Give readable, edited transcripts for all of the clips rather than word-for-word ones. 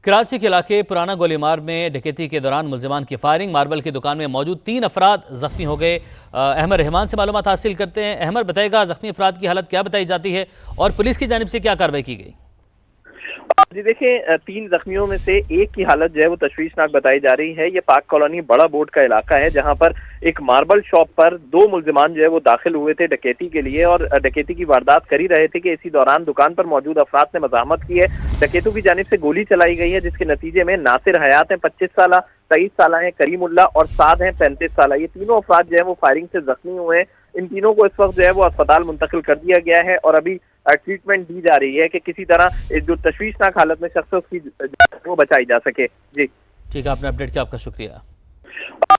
کراچی کے علاقے پرانا گولی مار میں ڈکیتی کے دوران ملزمان کی فائرنگ، ماربل کی دکان میں موجود 3 افراد زخمی ہو گئے۔ احمد رحمان سے معلومات حاصل کرتے ہیں۔ احمد بتائے گا زخمی افراد کی حالت کیا بتائی جاتی ہے اور پولیس کی جانب سے کیا کارروائی کی گئی؟ جی دیکھیں، 3 زخمیوں میں سے ایک کی حالت جو ہے وہ تشویشناک بتائی جا رہی ہے۔ یہ پاک کالونی بڑا بورڈ کا علاقہ ہے جہاں پر ایک ماربل شاپ پر 2 ملزمان جو ہے وہ داخل ہوئے تھے ڈکیتی کے لیے اور ڈکیتی کی واردات کر ہی رہے تھے کہ اسی دوران دکان پر موجود افراد نے مزاحمت کی ہے۔ ڈکیتوں کی جانب سے گولی چلائی گئی ہے جس کے نتیجے میں ناصر حیات ہیں 25 سالہ، 23 سالہ ہیں کریم اللہ اور سعد ہیں 35 سالہ۔ یہ تینوں افراد جو ہے وہ فائرنگ سے زخمی ہوئے ہیں۔ ان تینوں کو اس وقت جو ہے وہ اسپتال منتقل کر دیا گیا ہے اور ابھی ٹریٹمنٹ دی جا رہی ہے کہ کسی طرح جو تشویشناک حالت میں شخص ہے اس کی وہ بچائی جا سکے۔ جی ٹھیک ہے، آپ نے اپڈیٹ کیا، آپ کا شکریہ۔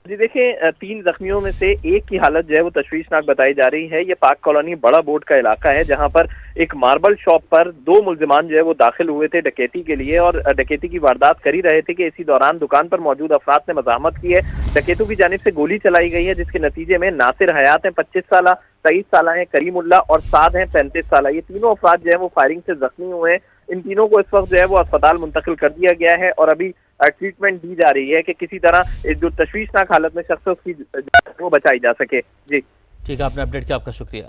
جی دیکھیں، 3 زخمیوں میں سے ایک کی حالت جو ہے وہ تشویشناک بتائی جا رہی ہے۔ یہ پاک کالونی بڑا بورڈ کا علاقہ ہے جہاں پر ایک ماربل شاپ پر 2 ملزمان جو ہے وہ داخل ہوئے تھے ڈکیتی کے لیے اور ڈکیتی کی واردات کر ہی رہے تھے کہ اسی دوران دکان پر موجود افراد نے مزاحمت کی ہے۔ ڈکیتوں کی جانب سے گولی چلائی گئی ہے جس کے نتیجے میں ناصر حیات ہیں 25 سالہ، 23 سالہ ہیں کریم اللہ اور سعد ہیں 35 سالہ۔ یہ تینوں افراد جو ہے وہ فائرنگ سے زخمی ہوئے ہیں۔ ان تینوں کو اس وقت جو ہے وہ اسپتال منتقل کر دیا گیا ہے اور ابھی ٹریٹمنٹ دی جا رہی ہے کہ کسی طرح جو تشویشناک حالت میں شخص ہے اس کی وہ بچائی جا سکے۔ جی ٹھیک ہے، آپ نے اپڈیٹ کیا، آپ کا شکریہ۔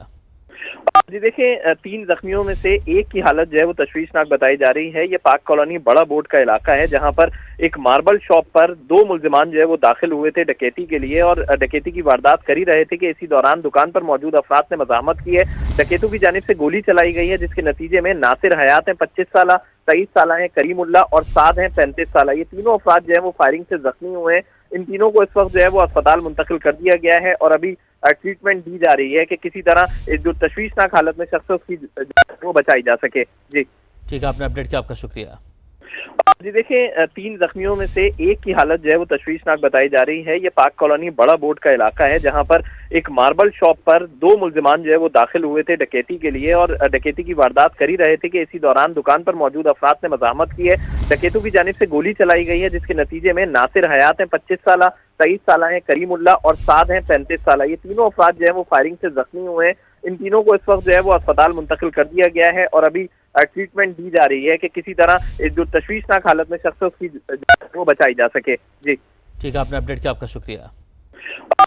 جی دیکھیں، 3 زخمیوں میں سے ایک کی حالت جو ہے وہ تشویشناک بتائی جا رہی ہے۔ یہ پاک کالونی بڑا بورڈ کا علاقہ ہے جہاں پر ایک ماربل شاپ پر 2 ملزمان جو ہے وہ داخل ہوئے تھے ڈکیتی کے لیے اور ڈکیتی کی واردات کر ہی رہے تھے کہ اسی دوران دکان پر موجود افراد نے مزاحمت کی ہے۔ ڈکیتوں کی جانب سے گولی چلائی گئی ہے جس کے نتیجے میں ناصر حیات ہیں 25 سالہ، 23 سالہ ہیں کریم اللہ اور سعد ہیں 35 سالہ۔ یہ تینوں افراد جو ہے وہ فائرنگ سے زخمی ہوئے ہیں۔ ان تینوں کو اس وقت جو ہے وہ اسپتال منتقل کر دیا گیا ہے اور ابھی ٹریٹمنٹ دی جا رہی ہے کہ کسی طرح جو تشویشناک حالت میں شخص ہے اس کی وہ بچائی جا سکے۔ جی ٹھیک ہے، آپ نے اپڈیٹ کیا، آپ کا شکریہ۔ جی دیکھیں، 3 زخمیوں میں سے ایک کی حالت جو ہے وہ تشویشناک بتائی جا رہی ہے۔ یہ پاک کالونی بڑا بورڈ کا علاقہ ہے جہاں پر ایک ماربل شاپ پر 2 ملزمان جو ہے وہ داخل ہوئے تھے ڈکیتی کے لیے اور ڈکیتی کی واردات کر ہی رہے تھے کہ اسی دوران دکان پر موجود افراد نے مزاحمت کی ہے۔ ڈکیتوں کی جانب سے گولی چلائی گئی ہے جس کے نتیجے میں ناصر حیات ہیں 25 سالہ، 23 سالہ ہیں کریم اللہ اور سعد ہیں 35 سالہ۔ یہ تینوں افراد جو ہے وہ فائرنگ سے زخمی ہوئے ہیں۔ ان تینوں کو اس وقت جو ہے وہ اسپتال منتقل کر دیا گیا ہے اور ابھی ٹریٹمنٹ دی جا رہی ہے کہ کسی طرح جو تشویشناک حالت میں شخص ہے اس کی وہ بچائی جا سکے۔ جی ٹھیک ہے، آپ نے اپڈیٹ کیا، آپ کا شکریہ۔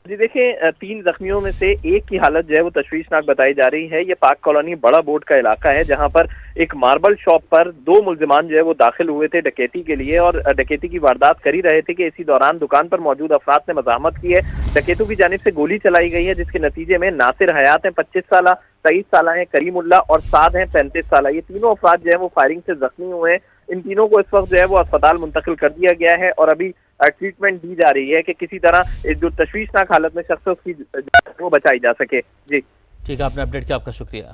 جی دیکھیں، 3 زخمیوں میں سے ایک کی حالت جو ہے وہ تشویشناک بتائی جا رہی ہے۔ یہ پاک کالونی بڑا بورڈ کا علاقہ ہے جہاں پر ایک ماربل شاپ پر 2 ملزمان جو ہے وہ داخل ہوئے تھے ڈکیتی کے لیے اور ڈکیتی کی واردات کر ہی رہے تھے کہ اسی دوران دکان پر موجود افراد نے مزاحمت کی ہے۔ ڈکیتوں کی جانب سے گولی چلائی گئی ہے جس کے نتیجے میں ناصر حیات ہیں 25 سالہ، 23 سالہ ہیں کریم اللہ اور سعد ہیں 35 سالہ۔ یہ تینوں افراد جو ہے وہ فائرنگ سے زخمی ہوئے ہیں۔ ان تینوں کو اس وقت جو ہے وہ اسپتال منتقل کر دیا گیا ہے اور ابھی ٹریٹمنٹ دی جا رہی ہے کہ کسی طرح جو تشویشناک حالت میں شخص ہے اس کی وہ بچائی جا سکے۔ جی ٹھیک ہے، آپ نے اپڈیٹ کیا، آپ کا شکریہ۔